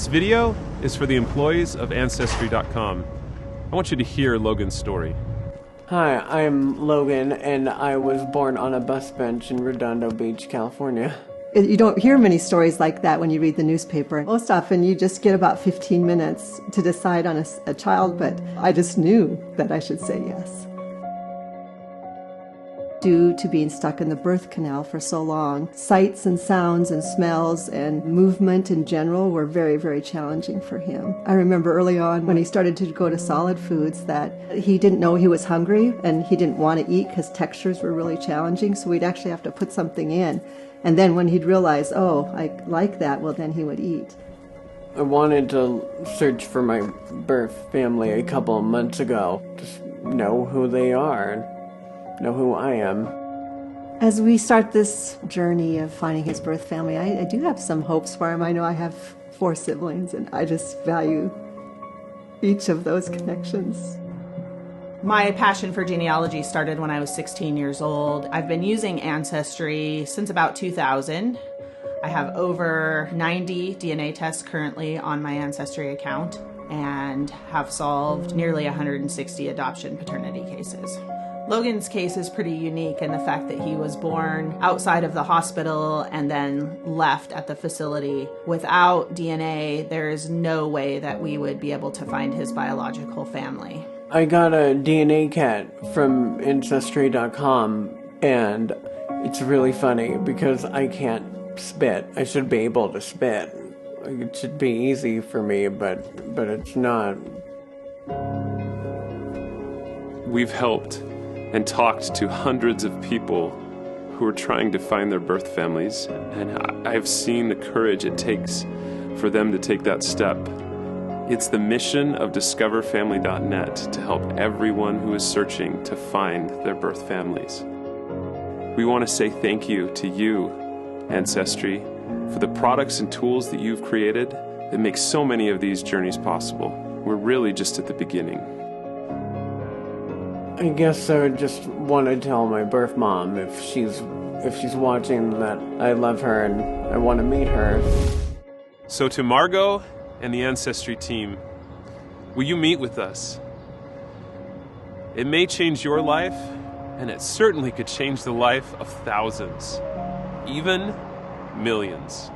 This video is for the employees of Ancestry.com. I want you to hear Logan's story. Hi, I'm Logan, and I was born on a bus bench in Redondo Beach, California. You don't hear many stories like that when you read the newspaper. Most often you just get about 15 minutes to decide on a child, but I just knew that I should say yes. Due to being stuck in the birth canal for so long, sights and sounds and smells and movement in general were very, very challenging for him. I remember early on when he started to go to solid foods that he didn't know he was hungry and he didn't want to eat because textures were really challenging, so we'd actually have to put something in. And then when he'd realize, oh, I like that, well, then he would eat. I wanted to search for my birth family a couple of months ago. Just know who they are and know who I am. As we start this journey of finding his birth family, I do have some hopes for him. I know I have 4 siblings, and I just value each of those connections. My passion for genealogy started when I was 16 years old. I've been using Ancestry since about 2000. I have over 90 DNA tests currently on my Ancestry account and have solved nearly 160 adoption paternity cases. Logan's case is pretty unique in the fact that he was born outside of the hospital and then left at the facility. Without DNA, there is no way that we would be able to find his biological family. I got a DNA cat from Ancestry.com, and it's really funny because I can't spit. I should be able to spit. It should be easy for me, but it's not. We've helped and talked to hundreds of people who are trying to find their birth families, and I've seen the courage it takes for them to take that step. It's the mission of discoverfamily.net to help everyone who is searching to find their birth families. We want to say thank you to you, Ancestry, for the products and tools that you've created that make so many of these journeys possible. We're really just at the beginning. I guess I would just want to tell my birth mom if she's watching that I love her and I want to meet her. So to Margot and the Ancestry team, will you meet with us? It may change your life, and it certainly could change the life of thousands, even millions.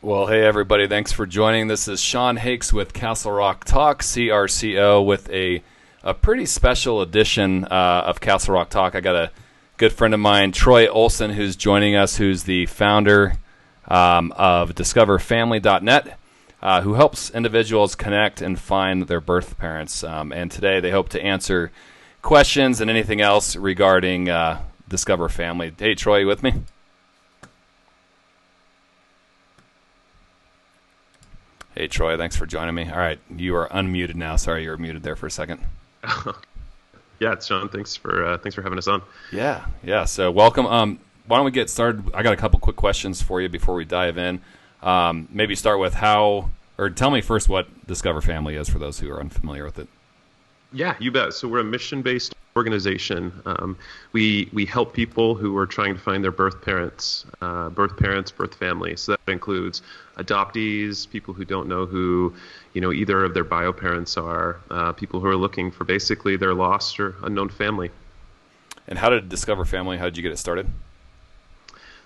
Well, hey everybody, thanks for joining. This is Sean Hakes with Castle Rock Talk, CRCO, with a pretty special edition of Castle Rock Talk. I got a good friend of mine, Troy Olson, who's joining us, who's the founder of discoverfamily.net, who helps individuals connect and find their birth parents. And today they hope to answer questions and anything else regarding Discover Family. Hey, Troy, you with me? Hey, Troy, thanks for joining me. All right, you are unmuted now. Sorry, you were muted there for a second. Yeah, it's Sean. Thanks for having us on. Yeah. So welcome. Why don't we get started? I got a couple quick questions for you before we dive in. Maybe start with tell me first what Discover Family is for those who are unfamiliar with it. Yeah, you bet. So we're a mission-based organization. We help people who are trying to find their birth parents, birth family. So that includes adoptees, people who don't know who, either of their bio parents are, people who are looking for basically their lost or unknown family. And how did Discover Family? How did you get it started?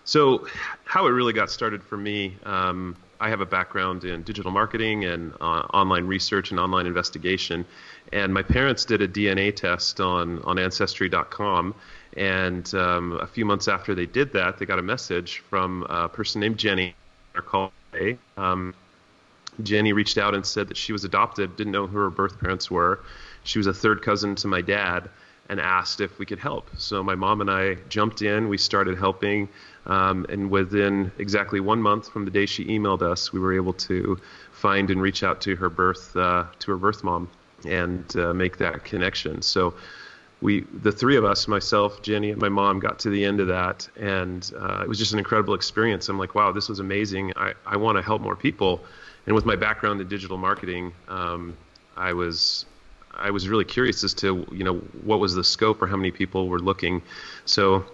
So how it really got started for me, I have a background in digital marketing and online research and online investigation. And my parents did a DNA test on Ancestry.com. And a few months after they did that, they got a message from a person named Jenny. Jenny reached out and said that she was adopted, didn't know who her birth parents were. She was a third cousin to my dad, and asked if we could help. So my mom and I jumped in. We started helping. And within exactly 1 month from the day she emailed us, we were able to find and reach out to her birth mom and make that connection. So the three of us, myself, Jenny, and my mom, got to the end of that, and it was just an incredible experience. I'm like, wow, this was amazing. I want to help more people. And with my background in digital marketing, I was really curious as to, what was the scope or how many people were looking. So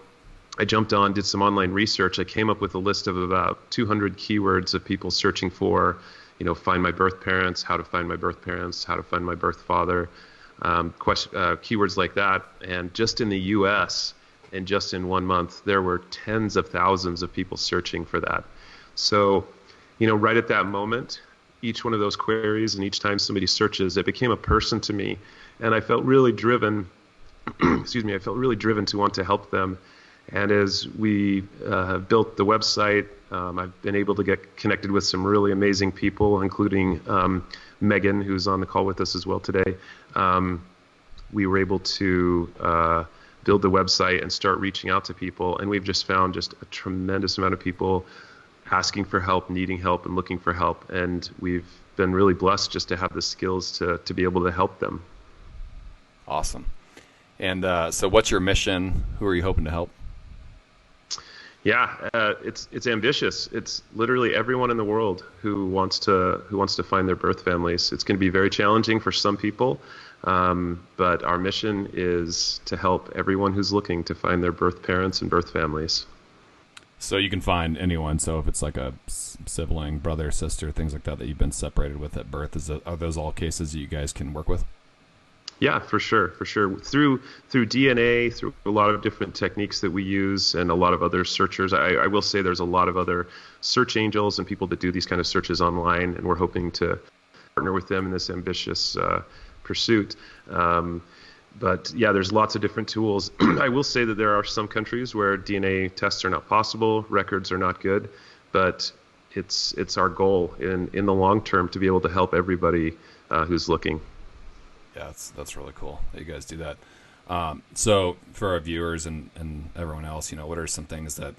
I jumped on, did some online research. I came up with a list of about 200 keywords of people searching for, find my birth parents, how to find my birth parents, how to find my birth father, keywords like that. And just in the U.S., and just in 1 month, there were tens of thousands of people searching for that. So, right at that moment, each one of those queries and each time somebody searches, it became a person to me. And I felt really driven, I felt really driven to want to help them. And as we built the website, I've been able to get connected with some really amazing people, including Megan, who's on the call with us as well today. We were able to build the website and start reaching out to people. And we've just found just a tremendous amount of people asking for help, needing help, and looking for help. And we've been really blessed just to have the skills to be able to help them. Awesome. And so what's your mission? Who are you hoping to help? Yeah, it's ambitious. It's literally everyone in the world who wants to find their birth families. It's going to be very challenging for some people, but our mission is to help everyone who's looking to find their birth parents and birth families. So you can find anyone. So if it's like a sibling, brother, sister, things like that you've been separated with at birth, are those all cases that you guys can work with? Yeah, for sure. Through DNA, through a lot of different techniques that we use, and a lot of other searchers. I will say there's a lot of other search angels and people that do these kind of searches online, and we're hoping to partner with them in this ambitious pursuit. But yeah, there's lots of different tools. I will say that there are some countries where DNA tests are not possible, records are not good, but it's our goal in the long term to be able to help everybody who's looking. Yeah, that's really cool that you guys do that. So for our viewers and everyone else, what are some things that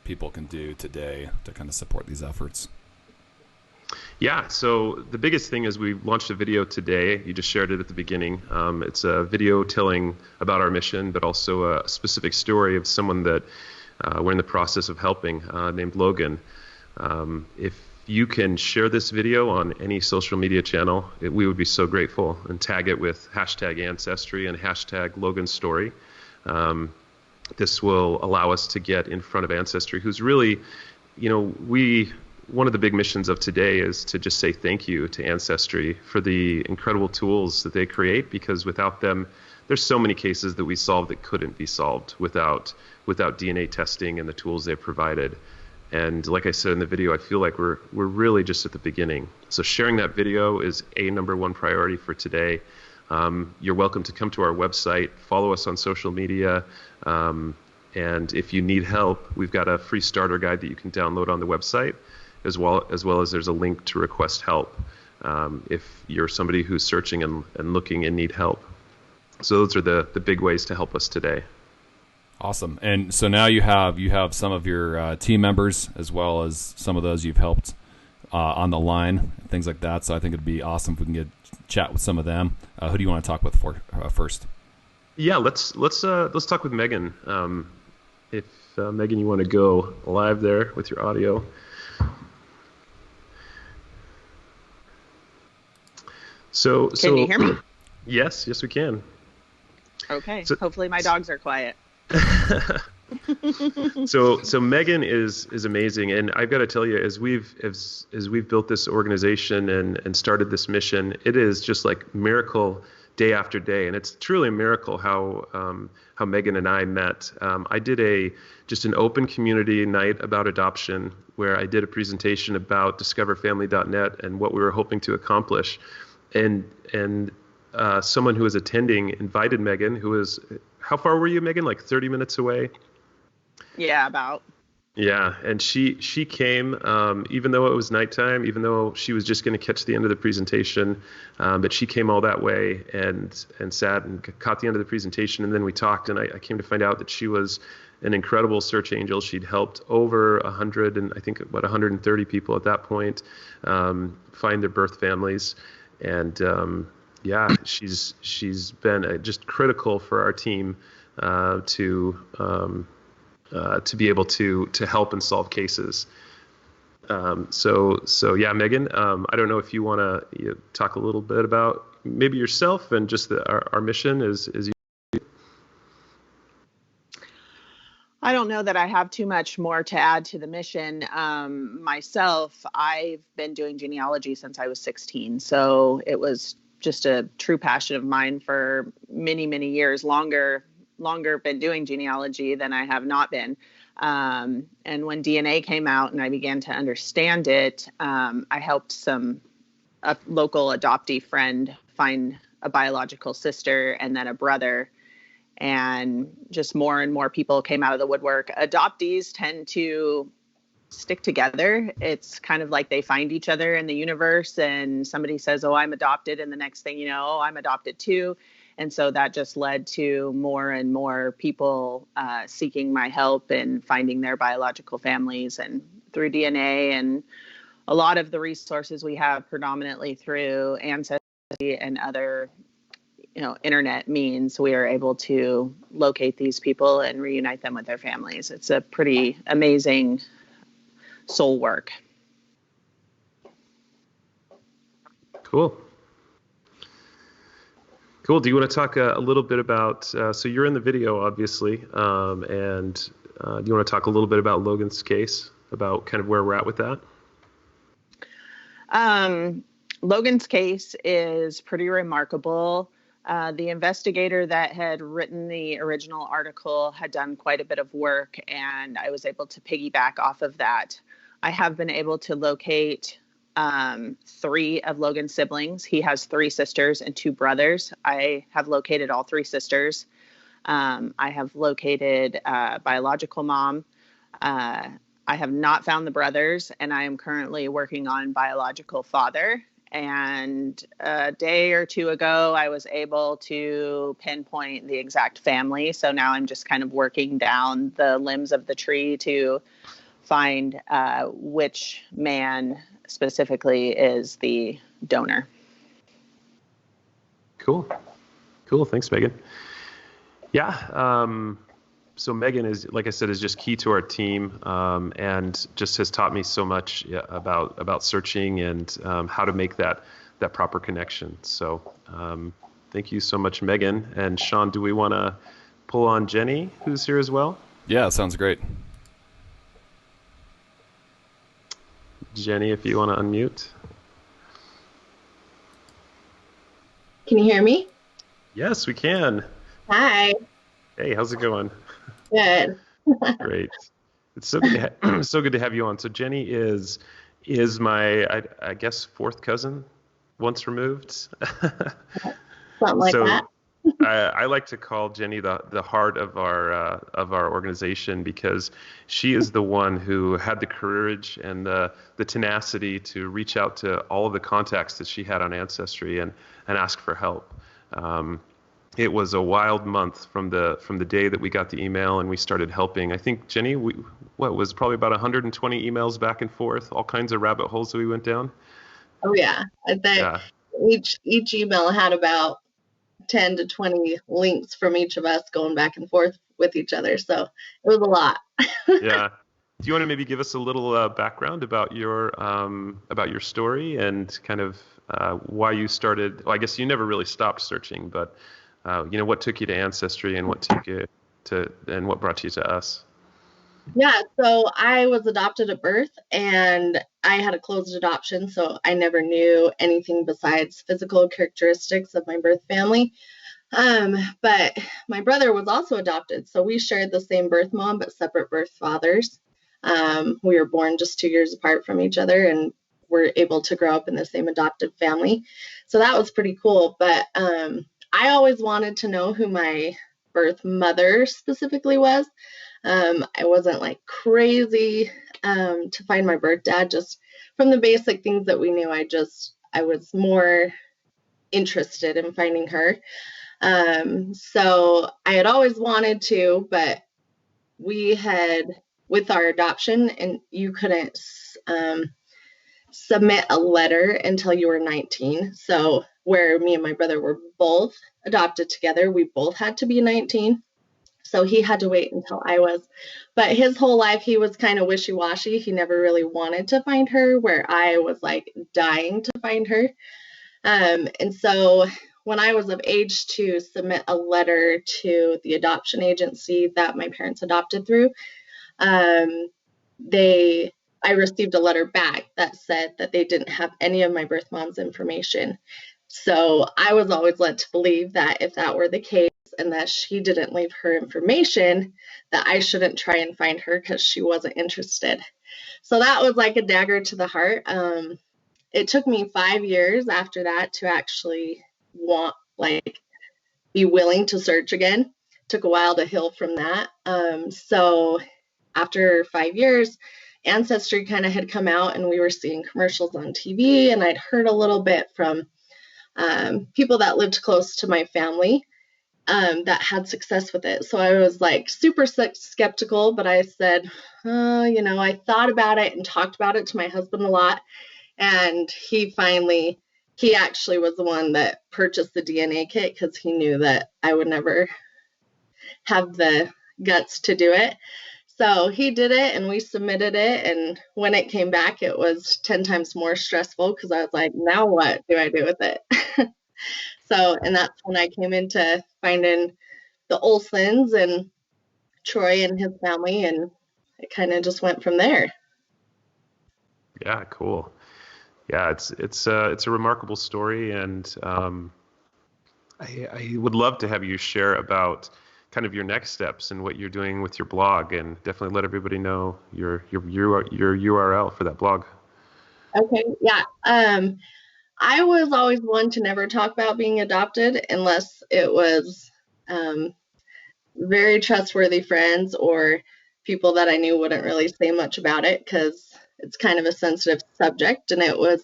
people can do today to kind of support these efforts? Yeah, so the biggest thing is we launched a video today. You just shared it at the beginning. It's a video telling about our mission, but also a specific story of someone that we're in the process of helping, named Logan. If you can share this video on any social media channel, we would be so grateful, and tag it with #Ancestry and #LoganStory. This will allow us to get in front of Ancestry, who's really, one of the big missions of today is to just say thank you to Ancestry for the incredible tools that they create, because without them, there's so many cases that we solve that couldn't be solved without DNA testing and the tools they've provided. And like I said in the video, I feel like we're really just at the beginning. So sharing that video is a number one priority for today. You're welcome to come to our website, follow us on social media, and if you need help, we've got a free starter guide that you can download on the website, as well as there's a link to request help if you're somebody who's searching and looking and need help. So those are the big ways to help us today. Awesome. And so now you have some of your team members, as well as some of those you've helped on the line, things like that. So I think it'd be awesome if we can chat with some of them. Who do you want to talk with first? Yeah, let's talk with Megan. If Megan, you want to go live there with your audio. So can you hear me? Yes, we can. Okay. So, hopefully my dogs are quiet. So Megan is amazing, and I've got to tell you, as we've built this organization and started this mission, it is just like miracle day after day, and it's truly a miracle how Megan and I met. I did just an open community night about adoption, where I did a presentation about discoverfamily.net and what we were hoping to accomplish, and someone who was attending invited Megan, who was, how far were you, Megan? Like 30 minutes away? Yeah, about. Yeah, and she came, even though it was nighttime, even though she was just going to catch the end of the presentation, but she came all that way and sat and caught the end of the presentation, and then we talked, and I came to find out that she was an incredible search angel. She'd helped over 100 and I think about 130 people at that point find their birth families, and yeah, she's been just critical for our team to be able to help and solve cases. So yeah, Megan, I don't know if you want to talk a little bit about maybe yourself and just our mission is. I don't know that I have too much more to add to the mission. Myself, I've been doing genealogy since I was 16. So it was just a true passion of mine for many, many years, longer been doing genealogy than I have not been. And when DNA came out and I began to understand it, I helped a local adoptee friend find a biological sister and then a brother, and just more and more people came out of the woodwork. Adoptees tend to stick together. It's kind of like they find each other in the universe, and somebody says, "Oh, I'm adopted," and the next thing you know, "Oh, I'm adopted too." And so that just led to more and more people seeking my help and finding their biological families, and through DNA and a lot of the resources we have, predominantly through Ancestry and other internet means, we are able to locate these people and reunite them with their families. It's a pretty amazing soul work. Cool. Do you want to talk a little bit about, so you're in the video, obviously, and do you want to talk a little bit about Logan's case, about kind of where we're at with that? Logan's case is pretty remarkable. The investigator that had written the original article had done quite a bit of work, and I was able to piggyback off of that. I have been able to locate 3 of Logan's siblings. He has 3 sisters and 2 brothers. I have located all 3 sisters. I have located biological mom. I have not found the brothers, and I am currently working on biological father. And a day or 2 ago, I was able to pinpoint the exact family. So now I'm just kind of working down the limbs of the tree to find which man specifically is the donor. Cool. Thanks, Megan. Yeah. So Megan is, like I said, is just key to our team, and just has taught me so much about searching and how to make that proper connection. So thank you so much, Megan. And Sean, do we want to pull on Jenny, who's here as well? Yeah, sounds great. Jenny, if you want to unmute. Can you hear me? Yes, we can. Hi. Hey, how's it going? Good. Great. It's so good to have you on. So Jenny is my I guess 4th cousin, once removed. Something like that. I like to call Jenny the heart of our organization, because she is the one who had the courage and the tenacity to reach out to all of the contacts that she had on Ancestry and ask for help. It was a wild month from the day that we got the email and we started helping. I think, Jenny, was probably about 120 emails back and forth, all kinds of rabbit holes that we went down. Oh yeah, each email had about 10 to 20 links from each of us going back and forth with each other, so it was a lot. Yeah. Do you want to maybe give us a little background about your story and kind of why you started? Well, I guess you never really stopped searching, but what took you to Ancestry and what took you and what brought you to us? Yeah, so I was adopted at birth, and I had a closed adoption, so I never knew anything besides physical characteristics of my birth family. But my brother was also adopted, so we shared the same birth mom but separate birth fathers. We were born just 2 years apart from each other, and were able to grow up in the same adopted family. So that was pretty cool. But I always wanted to know who my birth mother specifically was. I wasn't like crazy to find my birth dad. Just from the basic things that we knew, I was more interested in finding her. So I had always wanted to, but we had, with our adoption, and you couldn't submit a letter until you were 19. So where me and my brother were both adopted together, we both had to be 19. So he had to wait until I was. But his whole life, he was kind of wishy-washy. He never really wanted to find her, where I was like dying to find her. And so when I was of age to submit a letter to the adoption agency that my parents adopted through, I received a letter back that said that they didn't have any of my birth mom's information. So I was always led to believe that if that were the case and that she didn't leave her information, that I shouldn't try and find her because she wasn't interested. So that was like a dagger to the heart. It took me 5 years after that to actually be willing to search again. It took a while to heal from that. So after 5 years, Ancestry kind of had come out and we were seeing commercials on TV, and I'd heard a little bit from people that lived close to my family that had success with it. So I was like super skeptical, but I said, I thought about it and talked about it to my husband a lot. And he actually was the one that purchased the DNA kit because he knew that I would never have the guts to do it. So he did it and we submitted it. And when it came back, it was 10 times more stressful because I was like, now what do I do with it? And that's when I came into finding the Olsons and Troy and his family, and it kind of just went from there. Yeah, cool. Yeah, it's a remarkable story, and I would love to have you share about kind of your next steps and what you're doing with your blog, and definitely let everybody know your URL for that blog. Okay, yeah. I was always one to never talk about being adopted unless it was very trustworthy friends or people that I knew wouldn't really say much about it, because it's kind of a sensitive subject, and it was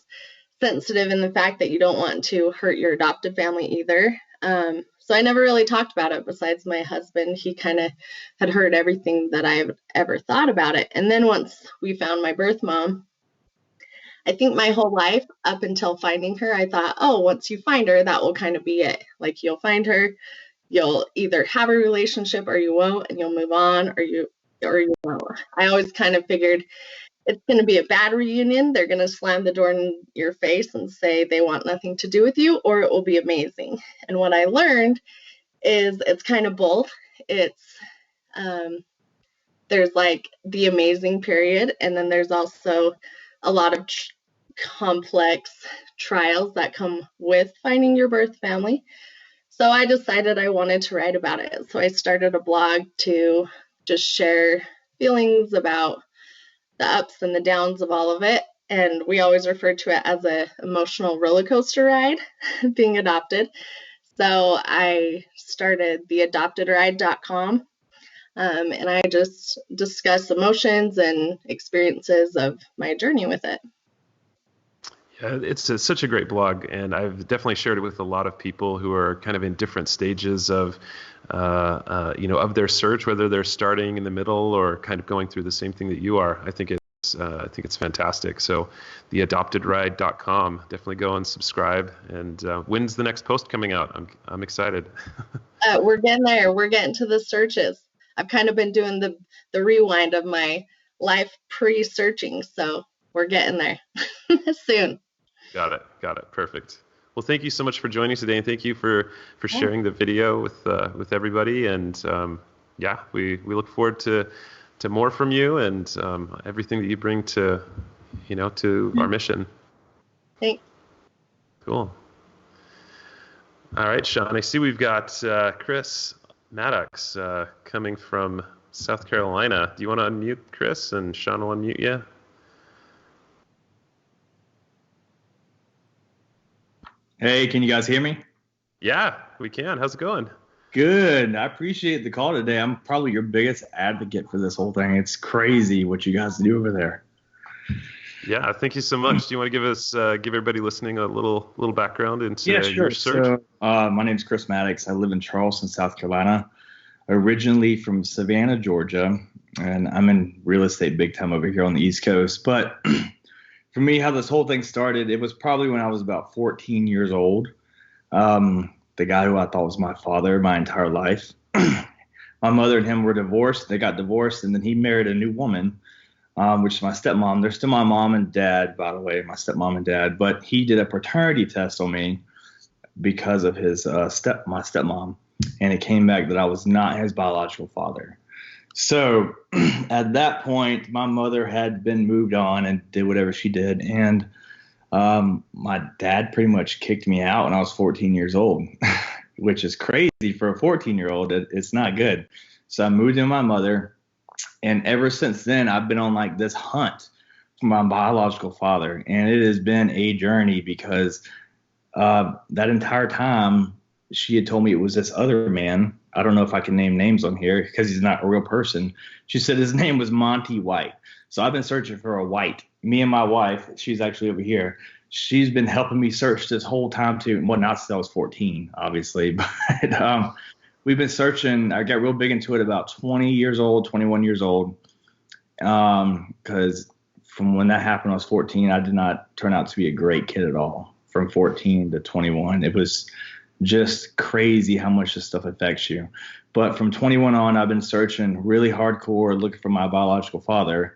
sensitive in the fact that you don't want to hurt your adopted family either. So I never really talked about it besides my husband. He kind of had heard everything that I've ever thought about it. And then once we found my birth mom, I think my whole life up until finding her, I thought, once you find her, that will kind of be it. Like, you'll find her, you'll either have a relationship or you won't, and you'll move on, or you won't. I always kind of figured it's going to be a bad reunion. They're going to slam the door in your face and say they want nothing to do with you, or it will be amazing. And what I learned is it's kind of both. It's there's like the amazing period, and then there's also a lot of complex trials that come with finding your birth family. So I decided I wanted to write about it. So I started a blog to just share feelings about the ups and the downs of all of it. And we always refer to it as an emotional roller coaster ride, being adopted. So I started theadoptedride.com, and I just discuss emotions and experiences of my journey with it. Yeah, it's such a great blog, and I've definitely shared it with a lot of people who are kind of in different stages of, of their search, whether they're starting in the middle or kind of going through the same thing that you are. I think it's fantastic. So, theadoptedride.com. Definitely go and subscribe. And when's the next post coming out? I'm excited. We're getting there. We're getting to the searches. I've kind of been doing the rewind of my life pre-searching, so we're getting there soon. Got it. Perfect. Well, thank you so much for joining today, and thank you for sharing the video with everybody. And we look forward to more from you and everything that you bring to our mission. Thanks. Cool. All right, Sean. I see we've got Chris Maddox coming from South Carolina. Do you want to unmute Chris, and Sean will unmute you? Hey, can you guys hear me? Yeah, we can. How's it going? Good. I appreciate the call today. I'm probably your biggest advocate for this whole thing. It's crazy what you guys do over there. Yeah, thank you so much. Do you want to give everybody listening a little background into your search? So, my name's Chris Maddox. I live in Charleston, South Carolina. Originally from Savannah, Georgia, and I'm in real estate big time over here on the East Coast. But for me, how this whole thing started, it was probably when I was about 14 years old. The guy who I thought was my father my entire life My mother and him were divorced. They got divorced, and then he married a new woman, which is my stepmom. They're still my mom and dad, by the way, my stepmom and dad. But he did a paternity test on me because of his my stepmom, and it came back that I was not his biological father. So at that point, my mother had been moved on and did whatever she did, and my dad pretty much kicked me out when I was 14 years old, which is crazy for a 14-year-old. It's not good. So I moved in with my mother, and ever since then, I've been on like this hunt for my biological father, and it has been a journey because that entire time she had told me it was this other man. I don't know if I can name names on here because he's not a real person. She said his name was Monty White. So I've been searching for a White. Me and my wife, she's actually over here. She's been helping me search this whole time too. Well, not since I was 14, obviously, but we've been searching. I got real big into it about 20 years old, 21 years old. Because from when that happened, I was 14. I did not turn out to be a great kid at all. From 14 to 21, it was just crazy how much this stuff affects you. But from 21 on, I've been searching really hardcore, looking for my biological father.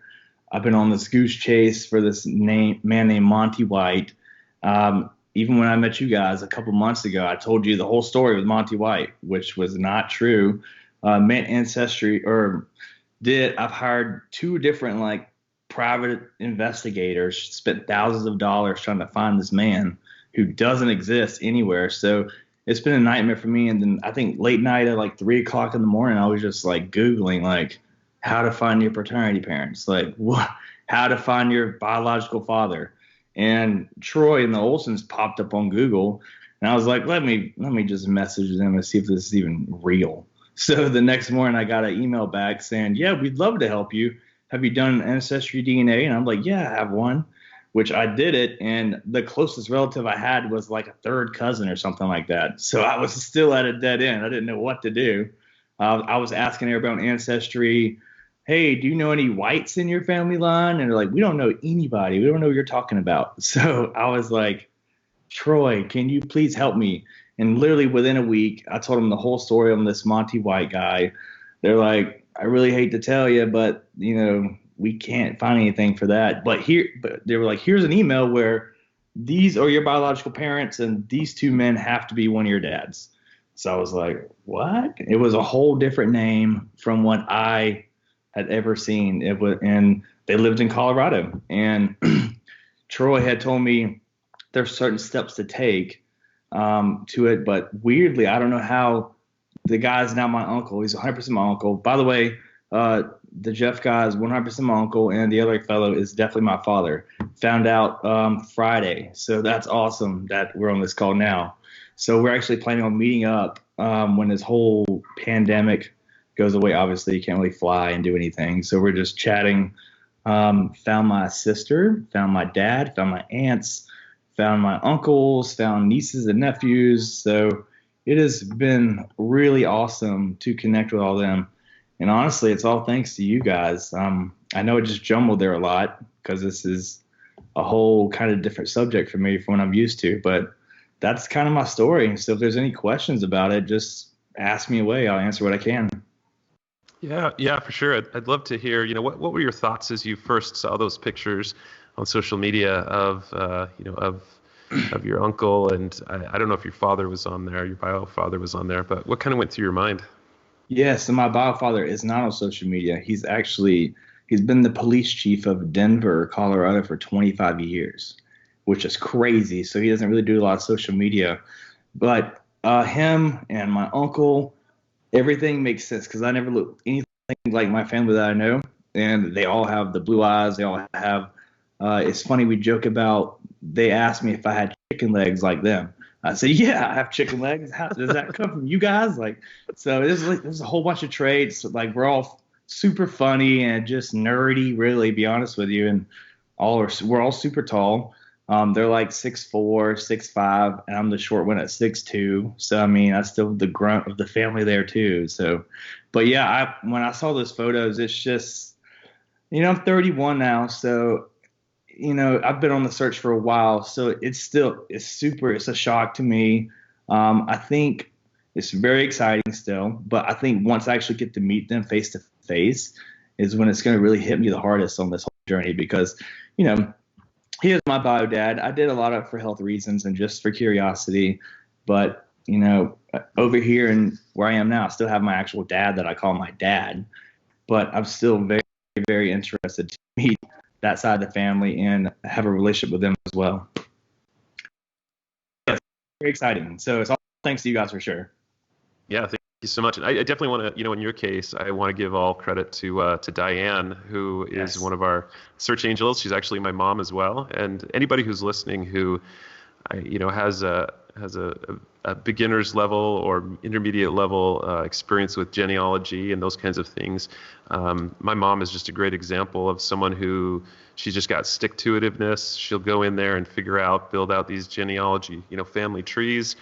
I've been on this goose chase for this man named Monty White. Even when I met you guys a couple months ago, I told you the whole story with Monty White, which was not true. Met Ancestry, I've hired 2 different like private investigators, spent thousands of dollars trying to find this man who doesn't exist anywhere. So it's been a nightmare for me. And then I think late night at like 3 o'clock in the morning, I was just like Googling like how to find your paternity parents, like how to find your biological father. And Troy and the Olsons popped up on Google, and I was like, let me just message them and see if this is even real. So the next morning I got an email back saying, yeah, we'd love to help you. Have you done Ancestry DNA? And I'm like, yeah, I have one. Which I did it, and the closest relative I had was like a third cousin or something like that. So I was still at a dead end. I didn't know what to do. I was asking everybody on Ancestry, hey, do you know any Whites in your family line? And they're like, we don't know anybody. We don't know what you're talking about. So I was like, Troy, can you please help me? And literally within a week, I told them the whole story on this Monty White guy. They're like, I really hate to tell you, but, we can't find anything for that. But they were like, here's an email where these are your biological parents and these 2 men have to be one of your dads. So I was like, what? It was a whole different name from what I had ever seen. And they lived in Colorado. And Troy had told me there's certain steps to take to it. But weirdly, I don't know how the guy's now my uncle. He's 100% my uncle. By the way, the Jeff guy is 100% my uncle, and the other fellow is definitely my father. Found out Friday, so that's awesome that we're on this call now. So we're actually planning on meeting up when this whole pandemic goes away. Obviously, you can't really fly and do anything, so we're just chatting. Found my sister, found my dad, found my aunts, found my uncles, found nieces and nephews. So it has been really awesome to connect with all them. And honestly, it's all thanks to you guys. I know it just jumbled there a lot because this is a whole kind of different subject for me from what I'm used to. But that's kind of my story. So if there's any questions about it, just ask me away. I'll answer what I can. Yeah, for sure. I'd love to hear, what were your thoughts as you first saw those pictures on social media of your uncle? And I don't know if your father was on there, your bio father was on there, but what kind of went through your mind? Yeah, so my biofather is not on social media. He's been the police chief of Denver, Colorado for 25 years, which is crazy. So he doesn't really do a lot of social media. But him and my uncle, everything makes sense because I never look anything like my family that I know. And they all have the blue eyes. They all have it's funny, we joke about, they asked me if I had chicken legs like them. I said, yeah, I have chicken legs. How does that come from you guys? So there's a whole bunch of traits. Like we're all super funny and just nerdy, really, to be honest with you. And we're all super tall. They're like 6'4", 6'5", and I'm the short one at 6'2". So I mean, I'm still the grunt of the family there too. So, but yeah, when I saw those photos, it's just, I'm 31 now, so. I've been on the search for a while, so it's a shock to me. I think It's very exciting still, but I think once I actually get to meet them face to face is when it's going to really hit me the hardest on this whole journey because, he is my bio dad. I did a lot of it for health reasons and just for curiosity, but over here and where I am now, I still have my actual dad that I call my dad, but I'm still very, very interested to meet that side of the family and have a relationship with them as well. Yeah, it's very exciting. So it's all thanks to you guys for sure. Yeah, thank you so much. And I definitely want to, in your case, I want to give all credit to Diane, who is one of our search angels. She's actually my mom as well. And anybody who's listening who, has a beginner's level or intermediate level experience with genealogy and those kinds of things. My mom is just a great example of someone who she's just got stick-to-itiveness. She'll go in there and build out these genealogy, family trees.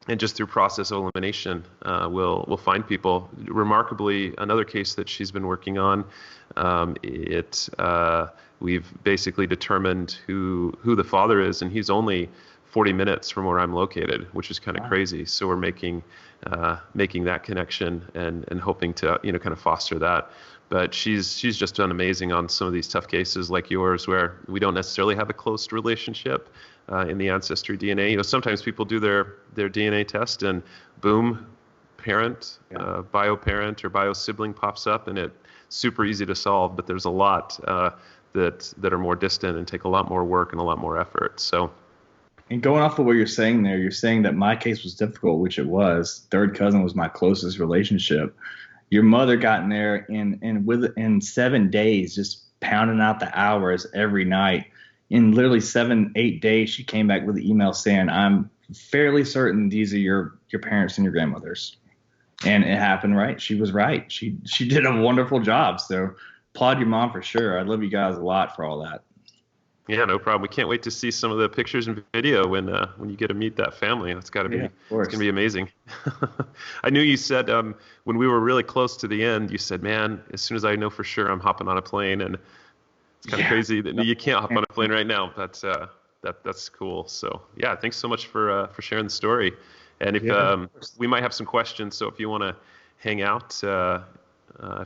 And just through process elimination, we'll find people. Remarkably, another case that she's been working on, we've basically determined who the father is, and he's only 40 minutes from where I'm located, which is kind of crazy. So we're making that connection and hoping to kind of foster that. But she's just done amazing on some of these tough cases like yours, where we don't necessarily have a close relationship in the ancestry DNA. Sometimes people do their DNA test and boom, parent, bio parent or bio sibling pops up, and it's super easy to solve. But there's a lot that are more distant and take a lot more work and a lot more effort. So. And going off of what you're saying there, you're saying that my case was difficult, which it was. Third cousin was my closest relationship. Your mother got in there in 7 days, just pounding out the hours every night. In literally 7-8 days, she came back with an email saying, "I'm fairly certain these are your parents and your grandmothers." And it happened, right? She was right. She did a wonderful job. So applaud your mom for sure. I love you guys a lot for all that. Yeah, no problem. We can't wait to see some of the pictures and video when you get to meet that family. It's got to be it's going to be amazing. I knew you said when we were really close to the end, you said, "Man, as soon as I know for sure, I'm hopping on a plane." And it's kind of crazy that you can't hop on a plane right now. But that's cool. So yeah, thanks so much for sharing the story. And if we might have some questions, so if you want to hang out, if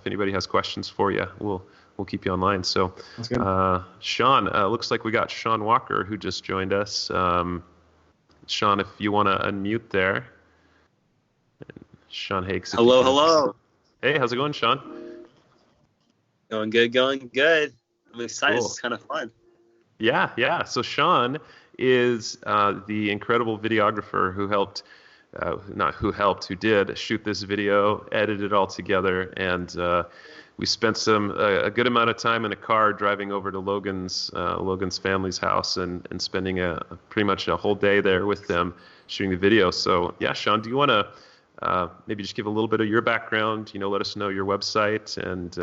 anybody has questions for you, we'll keep you online. So, Sean, looks like we got Sean Walker who just joined us. Sean, if you want to unmute there. Sean Hakes. Hello. Hey, how's it going, Sean? Going good. I'm excited. Cool. It's kind of fun. Yeah. So Sean is the incredible videographer who did shoot this video, edit it all together, and we spent a good amount of time in a car driving over to Logan's family's house and spending pretty much a whole day there with them shooting the video. So yeah, Sean, do you want to maybe just give a little bit of your background? Let us know your website, and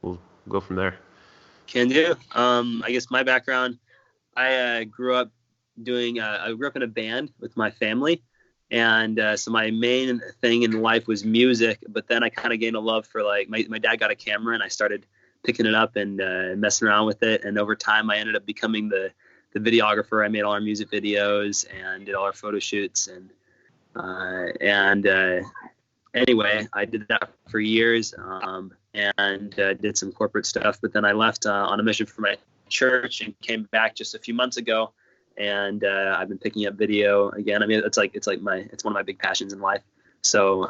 we'll go from there. Can do. I guess my background, I grew up in a band with my family. And so my main thing in life was music, but then I kind of gained a love for my dad got a camera and I started picking it up and messing around with it. And over time, I ended up becoming the videographer. I made all our music videos and did all our photo shoots. Anyway, I did that for years and did some corporate stuff. But then I left on a mission for my church and came back just a few months ago. And I've been picking up video again. I mean, it's one of my big passions in life. So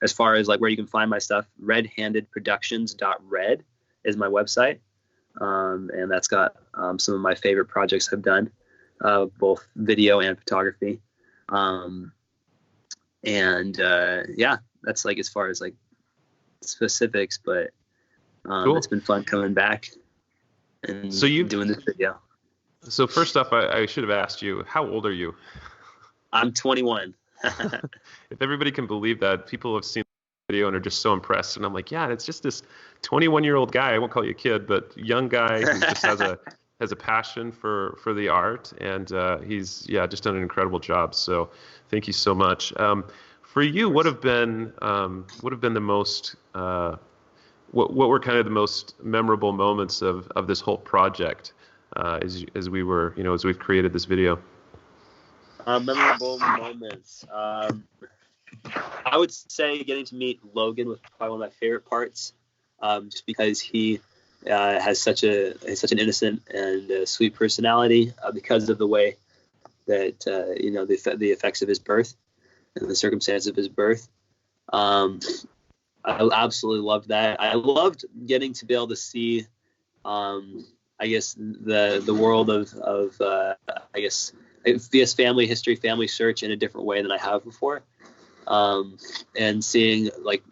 as far as where you can find my stuff, redhandedproductions.red is my website. And that's got some of my favorite projects I've done, both video and photography. That's as far as specifics, but cool. It's been fun coming back and doing this video. So first off, I should have asked you, how old are you? I'm 21. If everybody can believe that, people have seen the video and are just so impressed. And I'm like, yeah, it's just this 21-year-old guy. I won't call you a kid, but young guy who just has a passion for the art. And he's just done an incredible job. So thank you so much. For you, what have been the most what were kind of the most memorable moments of this whole project? As we've created this video? Memorable moments. I would say getting to meet Logan was probably one of my favorite parts, just because he has such an innocent and sweet personality, because of the way that the effects of his birth and the circumstance of his birth. I absolutely loved that. I loved getting to be able to see, I guess, the world of I guess family history, family search in a different way than I have before. And seeing like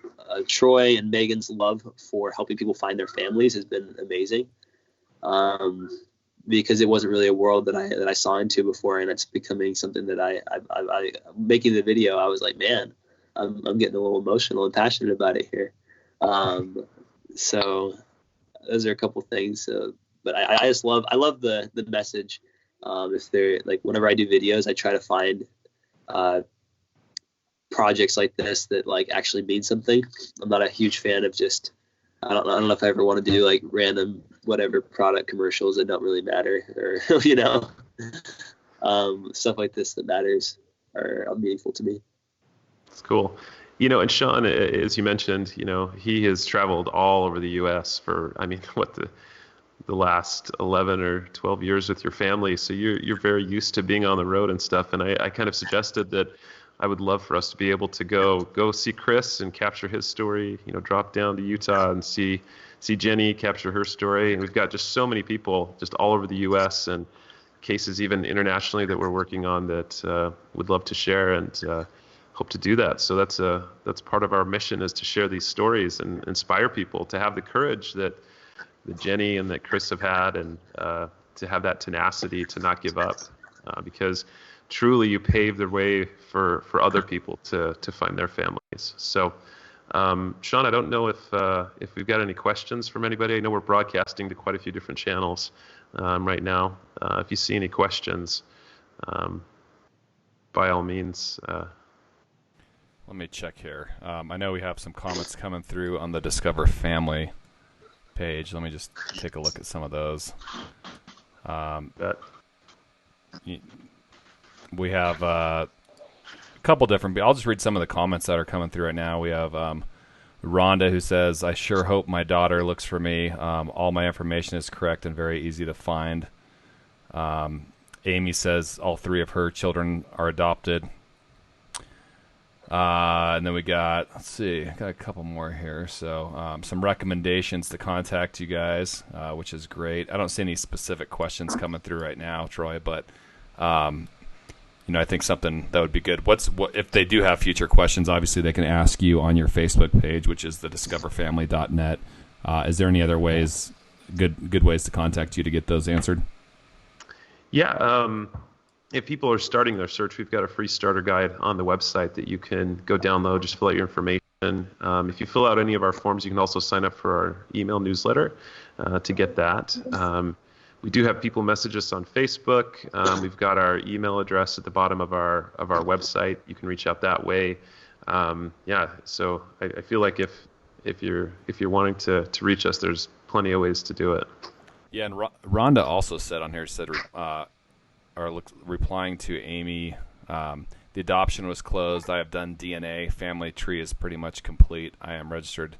Troy and Megan's love for helping people find their families has been amazing. Because it wasn't really a world that I saw into before, and it's becoming something that I making the video. I was like, man, I'm getting a little emotional and passionate about it here. So those are a couple things. But I just love the message. If they're like, whenever I do videos, I try to find projects like this that like actually mean something. I'm not a huge fan of just, I don't know if I ever want to do like random whatever product commercials that don't really matter, or stuff like this that matters are meaningful to me. It's cool. And Sean, as you mentioned, he has traveled all over the U.S. for, the last 11 or 12 years with your family. So you're very used to being on the road and stuff. And I kind of suggested that I would love for us to be able to go see Chris and capture his story, drop down to Utah and see Jenny capture her story. And we've got just so many people just all over the U.S. and cases even internationally that we're working on that would love to share, and hope to do that. So that's part of our mission, is to share these stories and inspire people to have the courage that Jenny and that Chris have had, and to have that tenacity to not give up, because truly you pave the way for other people to find their families. So Sean, I don't know if we've got any questions from anybody. I know we're broadcasting to quite a few different channels right now. If you see any questions, by all means. Let me check here. I know we have some comments coming through on the Discover Family page. Let me just take a look at some of those. We have a couple different. I'll just read some of the comments that are coming through right now. We have Rhonda, who says, "I sure hope my daughter looks for me. All my information is correct and very easy to find." Amy says all 3 of her children are adopted. And then we got, got a couple more here. So some recommendations to contact you guys, which is great. I don't see any specific questions coming through right now, Troy, but I think something that would be good. What if they do have future questions? Obviously, they can ask you on your Facebook page, which is the discoverfamily.net. Is there any other ways, good ways to contact you to get those answered? Yeah. If people are starting their search, we've got a free starter guide on the website that you can go download. Just fill out your information. If you fill out any of our forms, you can also sign up for our email newsletter to get that. We do have people message us on Facebook. We've got our email address at the bottom of our website. You can reach out that way. So I feel like if you're wanting to reach us, there's plenty of ways to do it. Yeah, and Rhonda also said on here, replying to Amy, the adoption was closed. I have done DNA. Family tree is pretty much complete. I am registered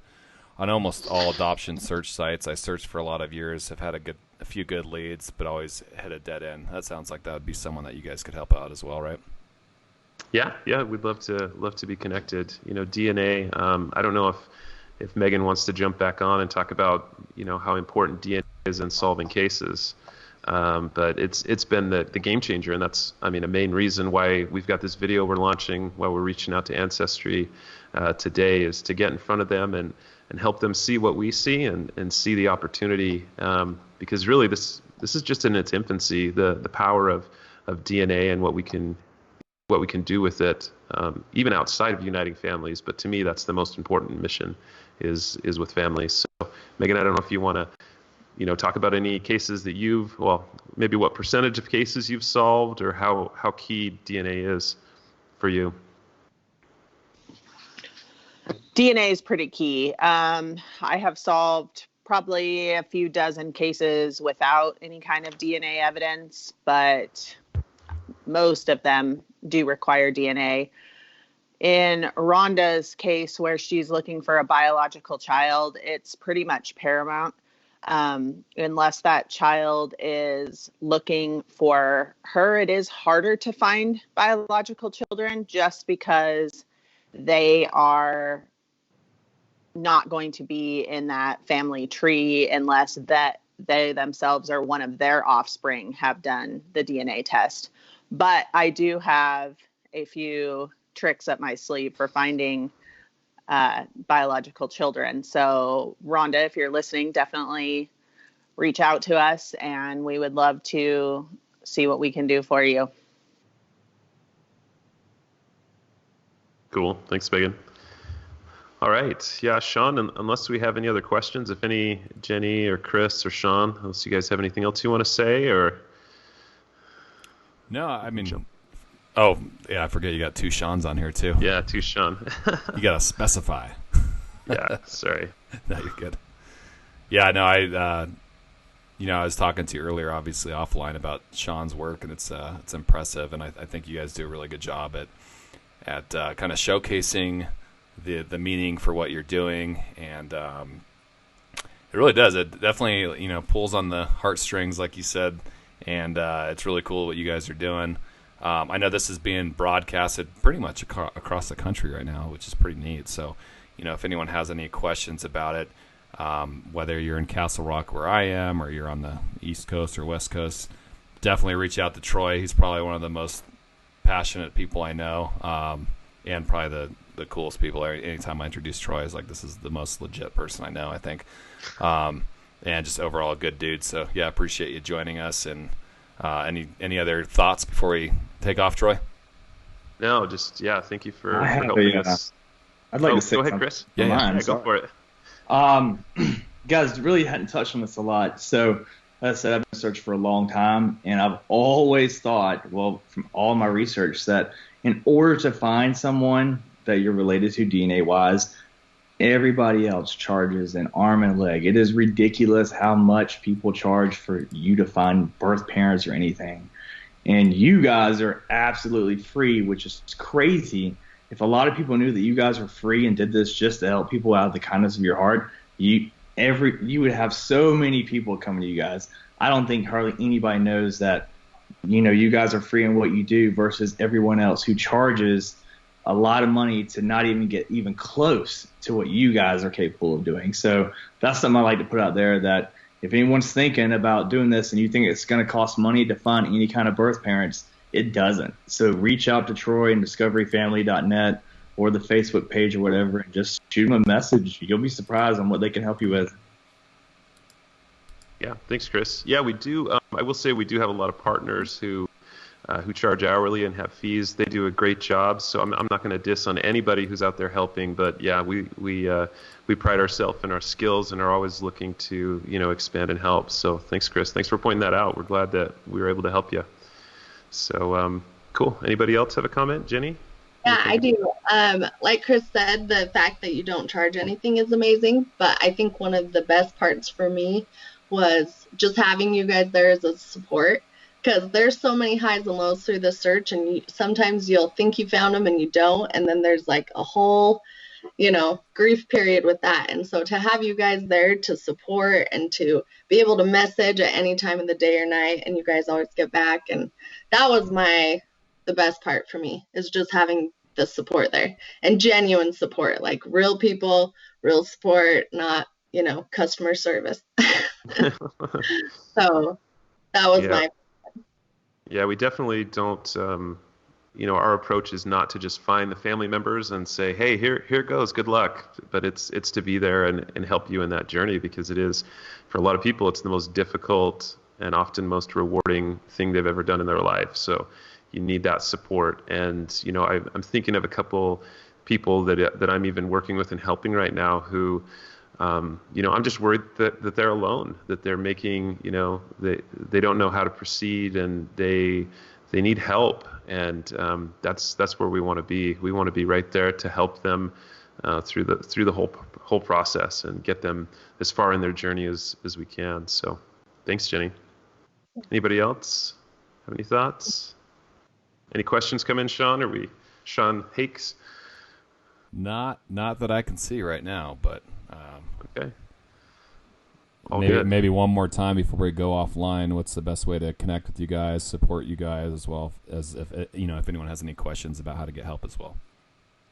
on almost all adoption search sites. I searched for a lot of years. Have had a few good leads, but always hit a dead end. That sounds like that would be someone that you guys could help out as well, right? Yeah, we'd love to be connected. DNA. I don't know if Megan wants to jump back on and talk about how important DNA is in solving cases. But it's been the game changer, and that's a main reason why we've got this video we're launching, why we're reaching out to Ancestry today, is to get in front of them and help them see what we see and see the opportunity, because really this is just in its infancy, the power of DNA and what we can do with it, even outside of uniting families. But to me, that's the most important mission is with families. So Megan, I don't know if you want to talk about any cases that maybe what percentage of cases you've solved, or how key DNA is for you. DNA is pretty key. I have solved probably a few dozen cases without any kind of DNA evidence, but most of them do require DNA. In Rhonda's case, where she's looking for a biological child, it's pretty much paramount. Unless that child is looking for her, it is harder to find biological children just because they are not going to be in that family tree unless that they themselves or one of their offspring have done the DNA test. But I do have a few tricks up my sleeve for finding biological children. So Rhonda, if you're listening, definitely reach out to us and we would love to see what we can do for you. Cool. Thanks, Megan. All right. Yeah, Sean, unless we have any other questions, if any, Jenny or Chris or Sean, unless you guys have anything else you want to say, or? No, I mean, oh, yeah, I forget you got 2 Seans on here, too. Yeah, 2 Sean. You got to specify. Yeah, sorry. No, you're good. Yeah, no, I was talking to you earlier, obviously offline, about Sean's work, and it's impressive, and I think you guys do a really good job at kind of showcasing the meaning for what you're doing, and it really does. It definitely pulls on the heartstrings, like you said, and it's really cool what you guys are doing. I know this is being broadcasted pretty much across the country right now, which is pretty neat. So, if anyone has any questions about it, whether you're in Castle Rock where I am or you're on the East Coast or West Coast, definitely reach out to Troy. He's probably one of the most passionate people I know, and probably the coolest people. Anytime I introduce Troy, is like, this is the most legit person I know, I think, and just overall a good dude. So yeah, appreciate you joining us. And any other thoughts before we take off, Troy? No, just thank you for helping us. I'd like to say go ahead, something. Chris. Yeah, go for it. Guys, really hadn't touched on this a lot. So, as I said, I've been searching for a long time, and I've always thought, well, from all my research, that in order to find someone that you're related to DNA-wise, everybody else charges an arm and a leg. It is ridiculous how much people charge for you to find birth parents or anything. And you guys are absolutely free, which is crazy. If a lot of people knew that you guys were free and did this just to help people out of the kindness of your heart, you would have so many people coming to you guys. I don't think hardly anybody knows that, you guys are free in what you do versus everyone else who charges a lot of money to not even get even close to what you guys are capable of doing. So that's something I like to put out there, that if anyone's thinking about doing this and you think it's going to cost money to find any kind of birth parents, it doesn't. So reach out to Troy and discoveryfamily.net or the Facebook page or whatever, and just shoot them a message. You'll be surprised on what they can help you with. Yeah, thanks, Chris. Yeah, we do. I will say we do have a lot of partners who charge hourly and have fees. They do a great job. So I'm not going to diss on anybody who's out there helping, but yeah, we pride ourselves in our skills and are always looking to expand and help. So thanks, Chris. Thanks for pointing that out. We're glad that we were able to help you. So cool. Anybody else have a comment, Jenny? Yeah, I do. Like Chris said, the fact that you don't charge anything is amazing. But I think one of the best parts for me was just having you guys there as a support, because there's so many highs and lows through the search, and sometimes you'll think you found them and you don't, and then there's like a whole, grief period with that. And so to have you guys there to support and to be able to message at any time of the day or night, and you guys always get back, and that was the best part for me, is just having the support there, and genuine support, like real people, real support, not customer service. So that was my. Yeah, we definitely don't. Our approach is not to just find the family members and say, "Hey, here goes, good luck." But it's to be there and help you in that journey, because it is, for a lot of people, it's the most difficult and often most rewarding thing they've ever done in their life. So you need that support. And I'm thinking of a couple people that I'm even working with and helping right now who. I'm just worried that they're alone, that they're making, they don't know how to proceed, and they need help. And that's where we want to be. We want to be right there to help them through the whole process and get them as far in their journey as we can. So thanks, Jenny. Anybody else have any thoughts? Any questions come in, Sean? Are we Sean Hakes? Not that I can see right now, but okay. Maybe one more time before we go offline. What's the best way to connect with you guys, support you guys, as well as if anyone has any questions about how to get help as well?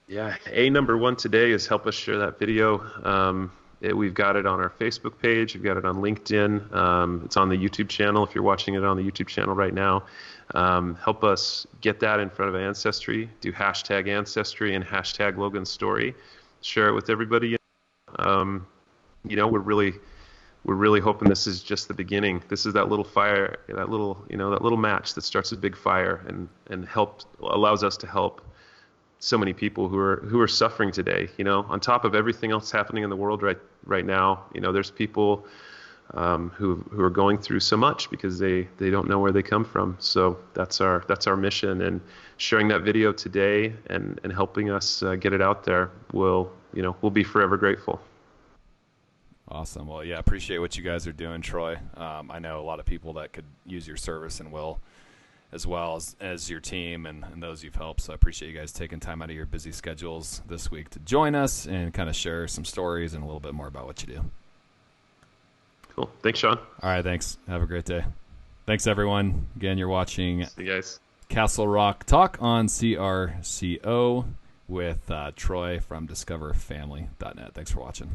Yeah, number one today is help us share that video. We've got it on our Facebook page. We've got it on LinkedIn. It's on the YouTube channel if you're watching it on the YouTube channel right now. Help us get that in front of Ancestry. Do hashtag Ancestry and hashtag Logan's Story. Share it with everybody. We're really hoping this is just the beginning. This is that little fire, that little match that starts a big fire and allows us to help so many people who are suffering today. On top of everything else happening in the world right now, there's people who are going through so much because they don't know where they come from. So that's our mission, and sharing that video today and helping us get it out there we'll be forever grateful. Awesome. Well, yeah, appreciate what you guys are doing, Troy. I know a lot of people that could use your service and will, as well as your team and those you've helped. So I appreciate you guys taking time out of your busy schedules this week to join us and kind of share some stories and a little bit more about what you do. Cool. Thanks, Sean. All right, thanks. Have a great day. Thanks, everyone. Again, you're watching See you guys. Castle Rock Talk on CRCO with Troy from discoverfamily.net. Thanks for watching.